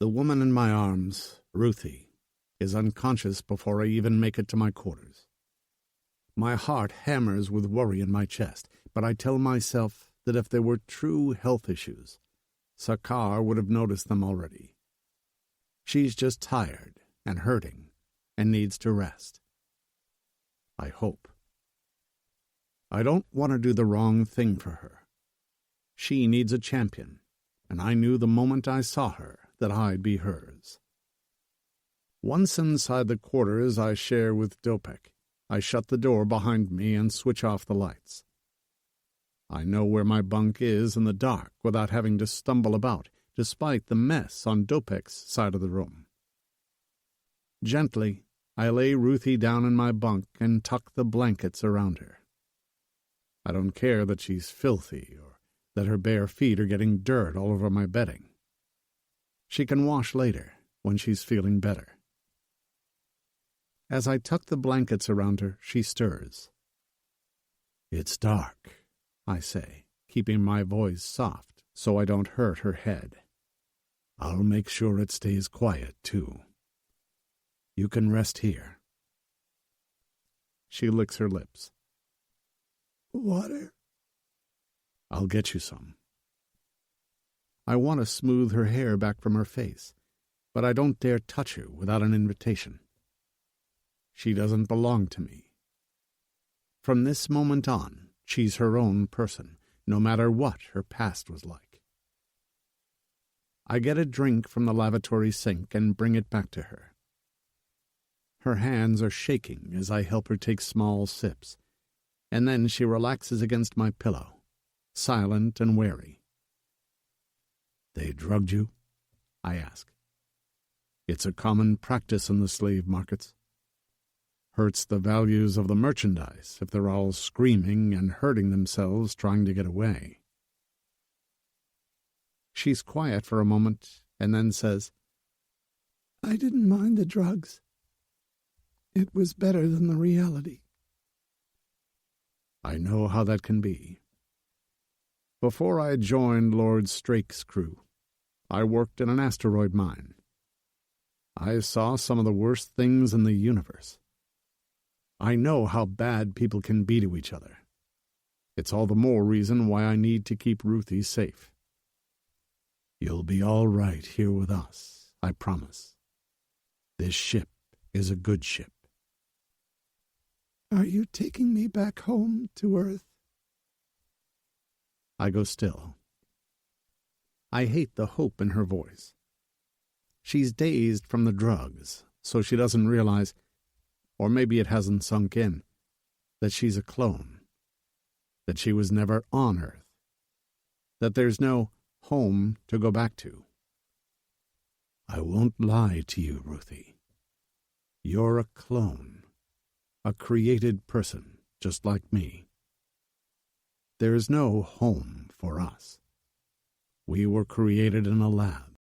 The woman in my arms, Ruthie, is unconscious before I even make it to my quarters. My heart hammers with worry in my chest, but I tell myself that if there were true health issues, Sakar would have noticed them already. She's just tired and hurting and needs to rest. I hope. I don't want to do the wrong thing for her. She needs a champion, and I knew the moment I saw her that I'd be hers. Once inside the quarters I share with Dopek, I shut the door behind me and switch off the lights. I know where my bunk is in the dark without having to stumble about, despite the mess on Dopek's side of the room. Gently, I lay Ruthie down in my bunk and tuck the blankets around her. I don't care that she's filthy or that her bare feet are getting dirt all over my bedding. She can wash later when she's feeling better. As I tuck the blankets around her, she stirs. "It's dark," I say, keeping my voice soft so I don't hurt her head. "I'll make sure it stays quiet, too. You can rest here." She licks her lips. "Water?" "I'll get you some." I want to smooth her hair back from her face, but I don't dare touch her without an invitation. She doesn't belong to me. From this moment on, she's her own person, no matter what her past was like. I get a drink from the lavatory sink and bring it back to her. Her hands are shaking as I help her take small sips, and then she relaxes against my pillow, silent and wary. "They drugged you?" I ask. "It's a common practice in the slave markets. Hurts the values of the merchandise if they're all screaming and hurting themselves trying to get away." She's quiet for a moment and then says, "I didn't mind the drugs. It was better than the reality." I know how that can be. Before I joined Lord Strake's crew, I worked in an asteroid mine. I saw some of the worst things in the universe. I know how bad people can be to each other. It's all the more reason why I need to keep Ruthie safe. "You'll be all right here with us, I promise. This ship is a good ship." "Are you taking me back home to Earth?" I go still. I hate the hope in her voice. She's dazed from the drugs, so she doesn't realize, or maybe it hasn't sunk in, that she's a clone, that she was never on Earth, that there's no home to go back to. I won't lie to you, Ruthie. You're a clone, a created person just like me. There's no home for us. We were created in a lab,